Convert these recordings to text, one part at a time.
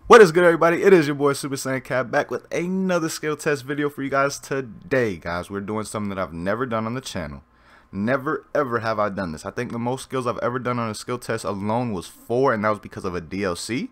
What is good, everybody? It is your boy Super Saiyan Cat back with another skill test video for you guys today. Guys, we're doing something that I've never done on the channel. Never ever have I done this. I think the most skills I've ever done on a skill test alone was 4, and that was because of a DLC.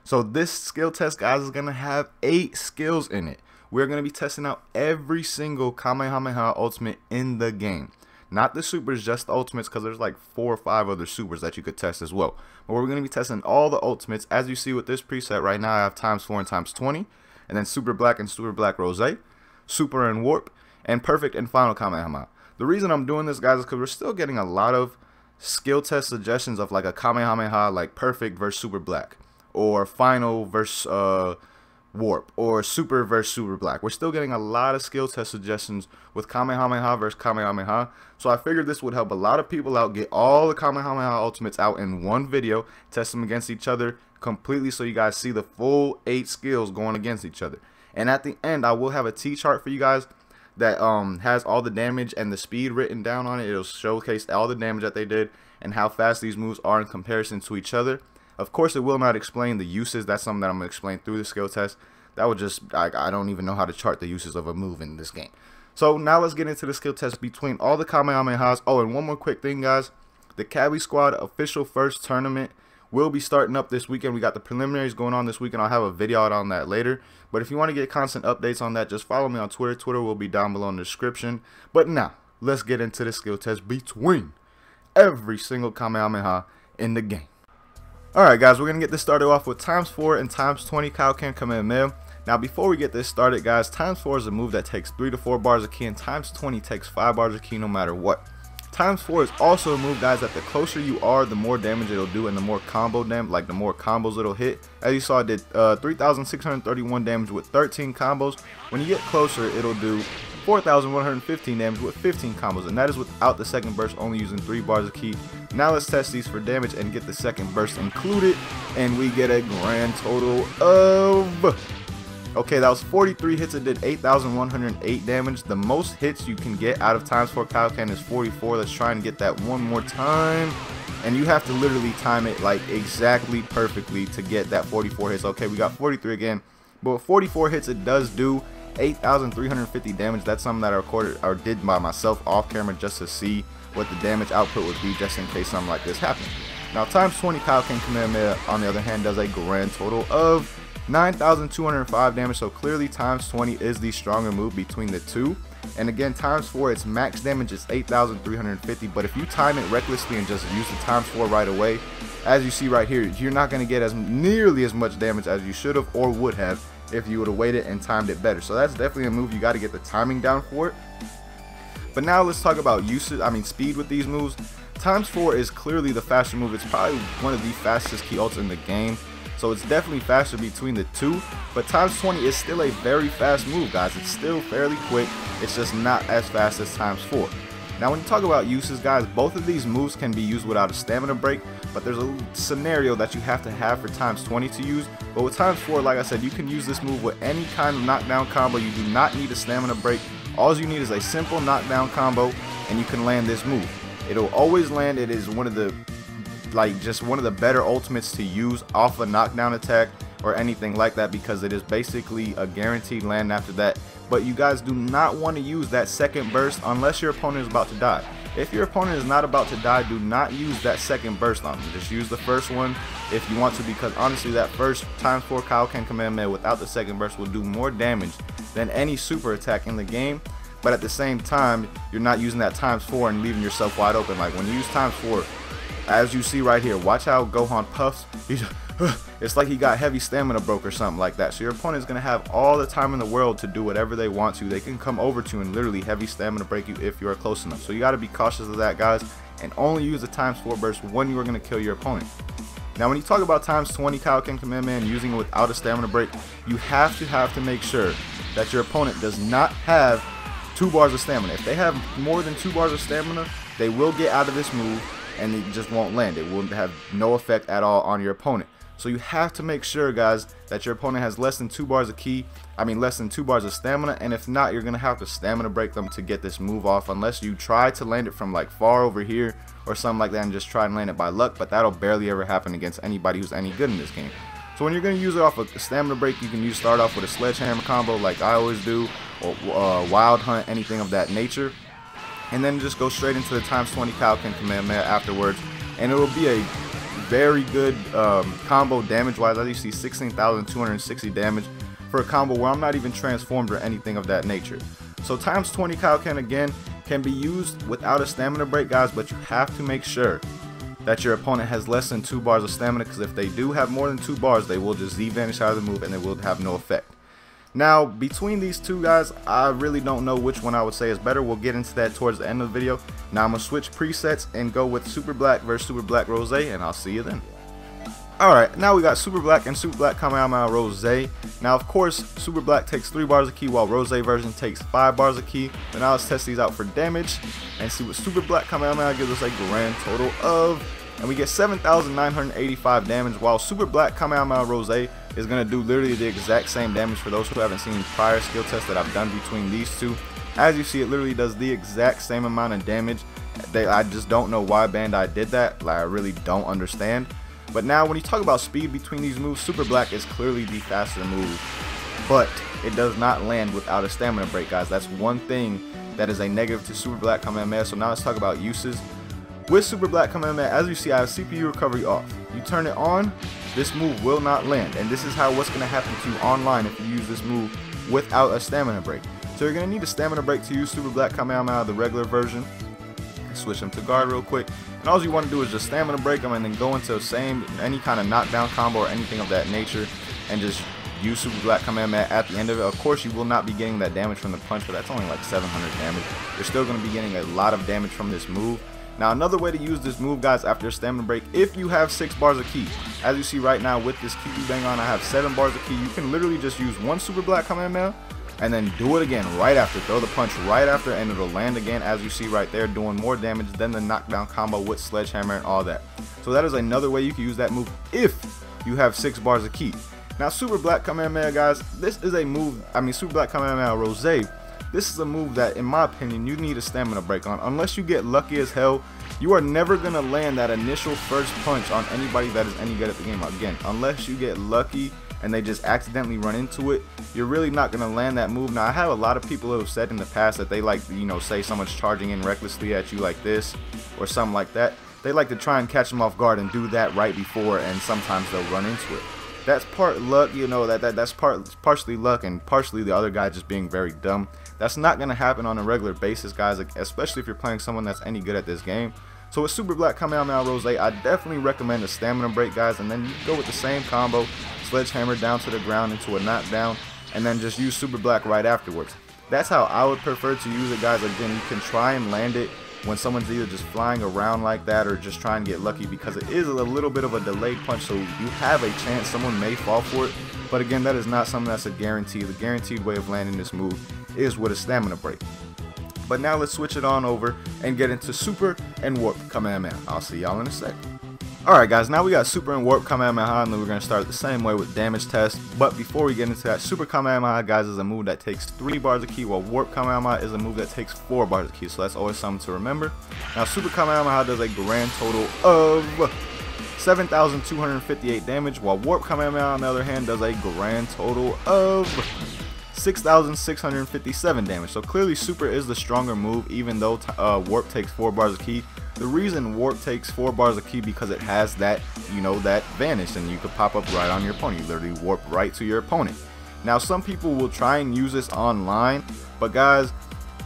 So this skill test, guys, is going to have 8 skills in it. We're going to be testing out every single Kamehameha ultimate in the game. Not the supers, just the ultimates, because there's like 4 or 5 other supers that you could test as well. But we're going to be testing all the ultimates. As you see with this preset right now, I have ×4 and ×20, and then super black and super black rose, super and warp, and perfect and final Kamehameha. The reason I'm doing this, guys, is because we're still getting a lot of skill test suggestions of like a Kamehameha like perfect versus super black, or final versus warp, or super versus super black. We're still getting a lot of skill test suggestions with Kamehameha versus Kamehameha, so I figured this would help a lot of people out, get all the Kamehameha ultimates out in one video, test them against each other completely so you guys see the full 8 skills going against each other. And at the end, I will have a T-chart for you guys that has all the damage and the speed written down on it. It'll showcase all the damage that they did and how fast these moves are in comparison to each other. Of course, it will not explain the uses. That's something that I'm going to explain through the skill test. That would just, I don't even know how to chart the uses of a move in this game. So now let's get into the skill test between all the Kamehamehas. Oh, and one more quick thing, guys. The Kabi Squad official first tournament will be starting up this weekend. We got the preliminaries going on this weekend. I'll have a video out on that later. But if you want to get constant updates on that, just follow me on Twitter. Twitter will be down below in the description. But now, let's get into the skill test between every single Kamehameha in the game. Alright, guys, we're going to get this started off with ×4 and ×20 kaioken Kamehameha. Now, before we get this started, guys, ×4 is a move that takes 3 to 4 bars of ki, and ×20 takes 5 bars of ki no matter what. ×4 is also a move, guys, that the closer you are, the more damage it'll do, and the more combo damage, like the more combos it'll hit. As you saw, it did 3,631 damage with 13 combos. When you get closer, it'll do 4,115 damage with 15 combos, and that is without the second burst, only using 3 bars of ki. Now let's test these for damage and get the second burst included, and we get a grand total of... Okay, that was 43 hits. It did 8,108 damage. The most hits you can get out of ×4 kaioken is 44. Let's try and get that one more time. And you have to literally time it like exactly perfectly to get that 44 hits. Okay, we got 43 again. But with 44 hits, it does do 8,350 damage. That's something that I recorded or did by myself off camera just to see what the damage output would be, just in case something like this happened. Now, ×20 kaioken Kamehameha, on the other hand, does a grand total of 9,205 damage, so clearly ×20 is the stronger move between the two. And again, ×4, its max damage is 8,350, but if you time it recklessly and just use the ×4 right away, as you see right here, you're not going to get nearly as much damage as you should have or would have if you would have waited and timed it better. So that's definitely a move you got to get the timing down for it. But now let's talk about speed with these moves. ×4 is clearly the faster move. It's probably one of the fastest ki ults in the game. So it's definitely faster between the two, but ×20 is still a very fast move, guys. It's still fairly quick. It's just not as fast as ×4. Now, when you talk about uses, guys, both of these moves can be used without a stamina break, but there's a scenario that you have to have for ×20 to use. But with ×4, like I said, you can use this move with any kind of knockdown combo. You do not need a stamina break. All you need is a simple knockdown combo, and you can land this move. It'll always land. It is one of the just one of the better ultimates to use off a knockdown attack or anything like that, because it is basically a guaranteed land after that. But you guys do not want to use that second burst unless your opponent is about to die. If your opponent is not about to die, do not use that second burst on them. Just use the first one if you want to, because honestly, that first ×4 kaioken Kamehameha without the second burst will do more damage than any super attack in the game. But at the same time, you're not using that ×4 and leaving yourself wide open. Like when you use ×4, as you see right here, watch how Gohan puffs. It's like he got heavy stamina broke or something like that. So your opponent is going to have all the time in the world to do whatever they want to. They can come over to you and literally heavy stamina break you if you are close enough. So you got to be cautious of that, guys, and only use the ×4 burst when you are going to kill your opponent. Now, when you talk about ×20 kaioken Kamehameha and using it without a stamina break, you have to make sure that your opponent does not have 2 bars of stamina. If they have more than 2 bars of stamina, they will get out of this move, and it just won't land. It will have no effect at all on your opponent. So you have to make sure, guys, that your opponent has less than 2 bars of ki, less than 2 bars of stamina, and if not, you're going to have to stamina break them to get this move off, unless you try to land it from like far over here or something like that and just try and land it by luck, but that'll barely ever happen against anybody who's any good in this game. So when you're going to use it off a stamina break, you can start off with a sledgehammer combo like I always do, or wild hunt, anything of that nature, and then just go straight into the ×20 kaioken Kamehameha afterwards, and it will be a very good combo damage wise. As you see, 16,260 damage for a combo where I'm not even transformed or anything of that nature. So ×20 kaioken again can be used without a stamina break, guys, but you have to make sure that your opponent has less than 2 bars of stamina, because if they do have more than 2 bars, they will just Z-vanish out of the move and it will have no effect. Now, between these two guys, I really don't know which one I would say is better. We'll get into that towards the end of the video. Now I'm going to switch presets and go with Super Black versus Super Black Rose, and I'll see you then. Alright, now we got Super Black and Super Black Kamehameha Rose. Now, of course, Super Black takes 3 bars of ki, while Rose version takes 5 bars of ki. But now let's test these out for damage and see what Super Black Kamehameha gives us a grand total of. And we get 7,985 damage, while Super Black Kamehameha Rose is going to do literally the exact same damage. For those who haven't seen prior skill tests that I've done between these two, as you see, it literally does the exact same amount of damage. I just don't know why Bandai did that. Like, I really don't understand. But now when you talk about speed between these moves, Super Black is clearly the faster move, but it does not land without a stamina break, guys. That's one thing that is a negative to Super Black Kamehameha. So now let's talk about uses. With Super Black Kamehameha, as you see, I have CPU recovery off. You turn it on, this move will not land, and this is what's going to happen to you online if you use this move without a stamina break. So you're going to need a stamina break to use Super Black Kamehameha, the regular version. Switch them to guard real quick, and all you want to do is just stamina break them and then go into any kind of knockdown combo or anything of that nature, and just use Super Black Kamehameha at the end of it. Of course, you will not be getting that damage from the punch, but that's only like 700 damage. You're still going to be getting a lot of damage from this move. Now, another way to use this move, guys, after a stamina break, if you have 6 bars of ki, as you see right now with this QB bang on, I have 7 bars of ki. You can literally just use one Super Black Kamehameha and then do it again right after, throw the punch right after, and it'll land again, as you see right there, doing more damage than the knockdown combo with sledgehammer and all that. So that is another way you can use that move if you have 6 bars of ki. Now, Super Black Kamehameha, guys, this is a move, Super Black Kamehameha Rose, this is a move that, in my opinion, you need a stamina break on. Unless you get lucky as hell, you are never going to land that initial first punch on anybody that is any good at the game. Again, unless you get lucky and they just accidentally run into it, you're really not going to land that move. Now, I have a lot of people who have said in the past that they like, say someone's charging in recklessly at you like this or something like that. They like to try and catch them off guard and do that right before, and sometimes they'll run into it. That's part luck, that's partially luck and partially the other guy just being very dumb. That's not going to happen on a regular basis, guys, especially if you're playing someone that's any good at this game. So with Super Black Kamehameha Rose, I definitely recommend a stamina break, guys, and then you go with the same combo, sledgehammer down to the ground into a knockdown, and then just use Super Black right afterwards. That's how I would prefer to use it, guys. Again, you can try and land it when someone's either just flying around like that or just trying to get lucky, because it is a little bit of a delayed punch, so you have a chance someone may fall for it. But again, that is not something that's a guarantee. The guaranteed way of landing this move is with a stamina break. But now let's switch it on over and get into Super and Warp Kamehameha. I'll see y'all in a sec. Alright, guys, now we got Super and Warp Kamehameha, and then we're going to start the same way with damage test. But before we get into that, Super Kamehameha, guys, is a move that takes 3 bars of ki, while Warp Kamehameha is a move that takes 4 bars of ki, so that's always something to remember. Now, Super Kamehameha does a grand total of 7,258 damage, while Warp Kamehameha, on the other hand, does a grand total of 6,657 damage. So clearly Super is the stronger move, even though Warp takes 4 bars of ki. The reason Warp takes 4 bars of ki because it has that, that vanish, and you could pop up right on your opponent. You literally warp right to your opponent. Now, some people will try and use this online, but guys,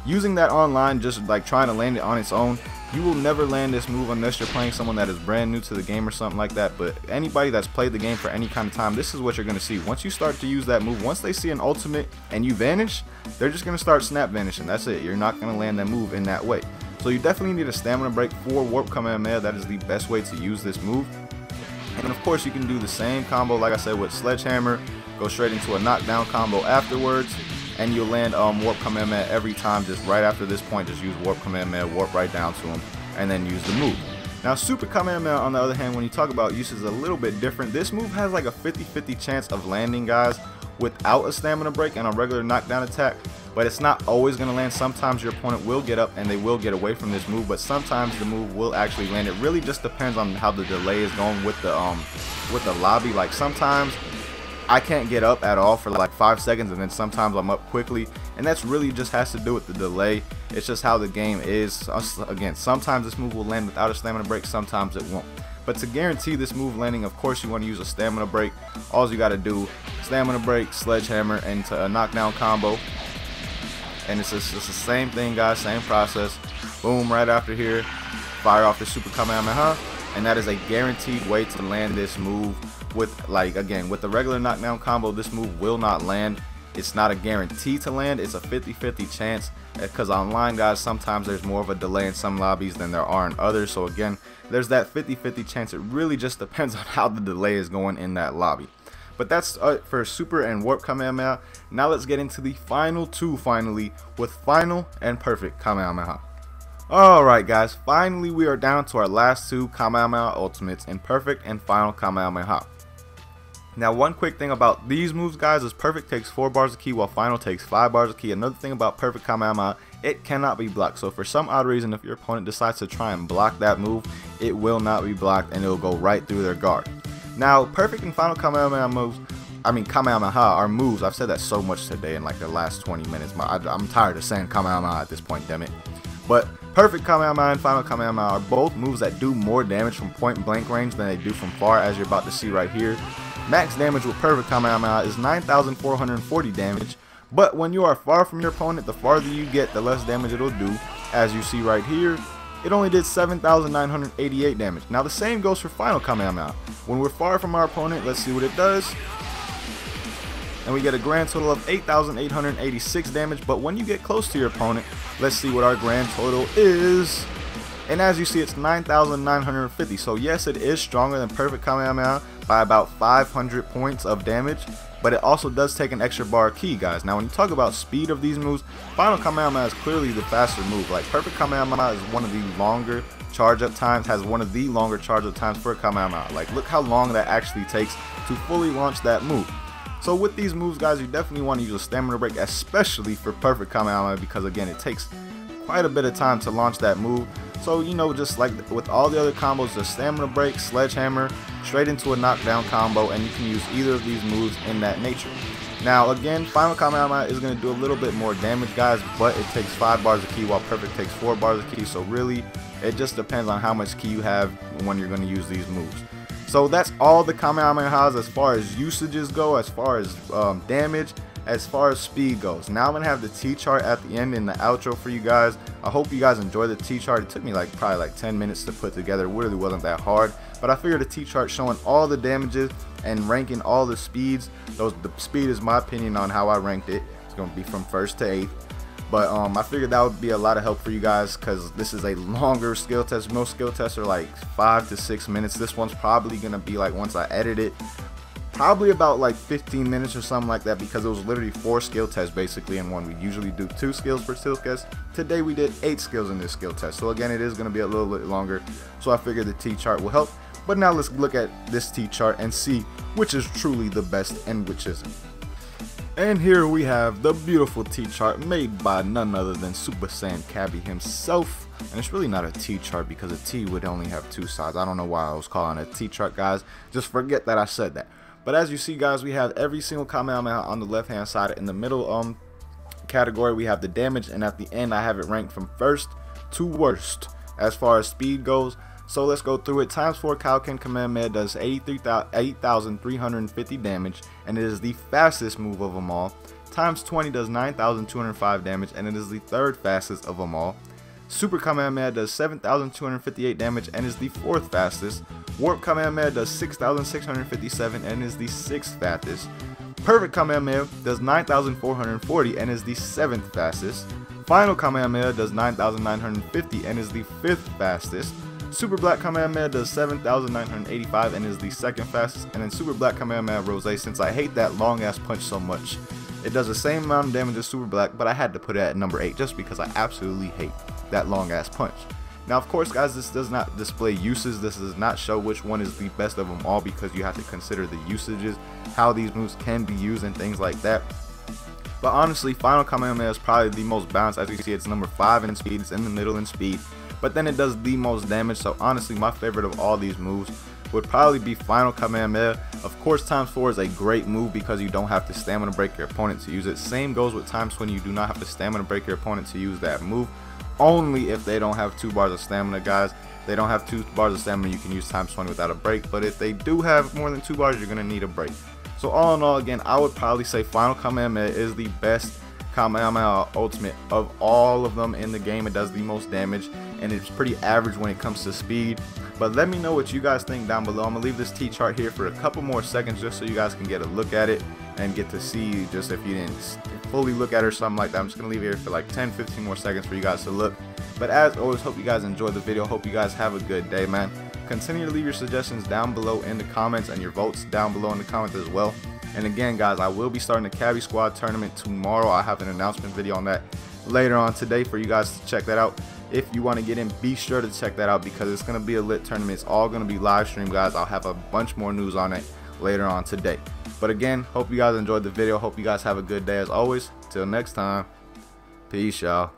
using that online, just like trying to land it on its own, you will never land this move unless you're playing someone that is brand new to the game or something like that. But anybody that's played the game for any kind of time, this is what you're going to see. Once you start to use that move, once they see an ultimate and you vanish, they're just going to start snap vanishing. That's it. You're not going to land that move in that way. So you definitely need a stamina break for Warp Kamehameha. That is the best way to use this move. And of course, you can do the same combo, like I said, with Sledgehammer, go straight into a knockdown combo afterwards, and you'll land Warp Kamehameha every time. Just right after this point, just use Warp Kamehameha, warp right down to him, and then use the move. Now, Super Kamehameha, on the other hand, when you talk about uses, is a little bit different. This move has like a 50-50 chance of landing, guys, without a stamina break and a regular knockdown attack. but it's not always going to land. Sometimes your opponent will get up and they will get away from this move, but sometimes the move will actually land. It really just depends on how the delay is going with the lobby. Like sometimes I can't get up at all for like 5 seconds, and then sometimes I'm up quickly, and that's really just has to do with the delay. It's just how the game is. Again, sometimes this move will land without a stamina break, sometimes it won't. But to guarantee this move landing, of course you want to use a stamina break. All you got to do, stamina break, sledgehammer into a knockdown combo, and it's the same thing, guys, same process. Boom, right after here, fire off the super Kamehameha, and that is a guaranteed way to land this move. With, like, again, with the regular knockdown combo, this move will not land. It's not a guarantee to land. It's a 50-50 chance, because online, guys, sometimes there's more of a delay in some lobbies than there are in others. So again, there's that 50-50 chance. It really just depends on how the delay is going in that lobby. But that's for super and warp Kamehameha. Now let's get into the final two, finally, with final and perfect Kamehameha. Alright guys, finally we are down to our last two Kamehameha ultimates in perfect and final Kamehameha. Now, one quick thing about these moves, guys, is perfect takes 4 bars of ki while final takes 5 bars of ki. Another thing about perfect Kamehameha, it cannot be blocked. So for some odd reason, if your opponent decides to try and block that move, it will not be blocked and it will go right through their guard. Now, perfect and final Kamehameha moves, Kamehameha are moves. I've said that so much today in like the last 20 minutes. I'm tired of saying Kamehameha at this point, damn it. But perfect Kamehameha and final Kamehameha are both moves that do more damage from point blank range than they do from far, as you're about to see right here. Max damage with perfect Kamehameha is 9,440 damage, but when you are far from your opponent, the farther you get, the less damage it'll do. As you see right here, it only did 7,988 damage. Now the same goes for final Kamehameha. When we're far from our opponent, let's see what it does. And we get a grand total of 8,886 damage, but when you get close to your opponent, let's see what our grand total is. And as you see, it's 9,950. So yes, it is stronger than perfect Kamehameha by about 500 points of damage, but it also does take an extra bar of ki, guys. Now when you talk about speed of these moves, final Kamehameha is clearly the faster move. Like perfect Kamehameha is one of the longer charge up times, has one of the longer charge up times for a Kamehameha. Like look how long that actually takes to fully launch that move. So with these moves, guys, you definitely want to use a stamina break, especially for perfect Kamehameha, because again, it takes quite a bit of time to launch that move. So, you know, just like with all the other combos, the stamina break, sledgehammer, straight into a knockdown combo, and you can use either of these moves in that nature. Now, again, final Kamehameha is going to do a little bit more damage, guys, but it takes 5 bars of ki while perfect takes 4 bars of ki. So really, it just depends on how much ki you have when you're going to use these moves. So that's all the Kamehamehas as far as usages go, as far as damage, as far as speed goes. Now I'm going to have the T-chart at the end in the outro for you guys. I hope you guys enjoy the T-chart. It took me probably like 10 minutes to put together. It really wasn't that hard. But I figured the T-chart showing all the damages and ranking all the speeds. The speed is my opinion on how I ranked it. It's going to be from 1st to 8th. But I figured that would be a lot of help for you guys, because this is a longer skill test. Most skill tests are like 5 to 6 minutes. This one's probably going to be like, once I edit it, probably about like 15 minutes or something like that, because it was literally 4 skill tests basically in one. We usually do 2 skills per skill test. Today we did 8 skills in this skill test. So again, it is going to be a little bit longer. So I figured the T-chart will help. But now let's look at this T-chart and see which is truly the best and which isn't. And here we have the beautiful T-chart made by none other than Super Saiyan Cabby himself. And it's really not a T-chart because a T would only have 2 sides. I don't know why I was calling it a T-chart, guys. Just forget that I said that. But as you see, guys, we have every single Kamehameha on the left hand side. In the middle category, we have the damage, and at the end I have it ranked from first to worst as far as speed goes. So let's go through it. Times 4 kaioken Kamehameha does 8,350 damage, and it is the fastest move of them all. Times 20 does 9,205 damage, and it is the 3rd fastest of them all. Super Kamehameha does 7,258 damage and is the 4th fastest. Warp Kamehameha does 6,657 and is the 6th fastest. Perfect Kamehameha does 9,440 and is the 7th fastest. Final Kamehameha does 9,950 and is the 5th fastest. Super Black Kamehameha does 7,985 and is the 2nd fastest. And then Super Black Kamehameha Rose, since I hate that long ass punch so much, it does the same amount of damage as Super Black, but I had to put it at number 8 just because I absolutely hate that long ass punch. Now, of course, guys, this does not display uses. This does not show which one is the best of them all, because you have to consider the usages, how these moves can be used and things like that. But honestly, Final Kamehameha is probably the most balanced. As you can see, it's number 5 in speed, it's in the middle in speed, but then it does the most damage. So honestly, my favorite of all these moves would probably be Final Kamehameha. Of course, times 4 is a great move because you don't have to stamina break your opponent to use it. Same goes with times 20, you do not have to stamina break your opponent to use that move. Only if they don't have 2 bars of stamina, guys. They don't have 2 bars of stamina, you can use times 20 without a break, but if they do have more than 2 bars, you're going to need a break. So all in all, again, I would probably say Final Kamehameha is the best Kamehameha ultimate of all of them in the game. It does the most damage, and it's pretty average when it comes to speed. But let me know what you guys think down below. I'm going to leave this Tchart here for a couple more seconds just so you guys can get a look at it and get to see, just if you didn't fully look at it or something like that. I'm just going to leave it here for like 10-15 more seconds for you guys to look. But as always, hope you guys enjoyed the video. Hope you guys have a good day, man. Continue to leave your suggestions down below in the comments and your votes down below in the comments as well. And again, guys, I will be starting the Cavi Squad tournament tomorrow. I have an announcement video on that later on today for you guys to check that out. If you want to get in, be sure to check that out because it's going to be a lit tournament. It's all going to be live stream, guys. I'll have a bunch more news on it later on today. But again, hope you guys enjoyed the video. Hope you guys have a good day as always. Till next time, peace, y'all.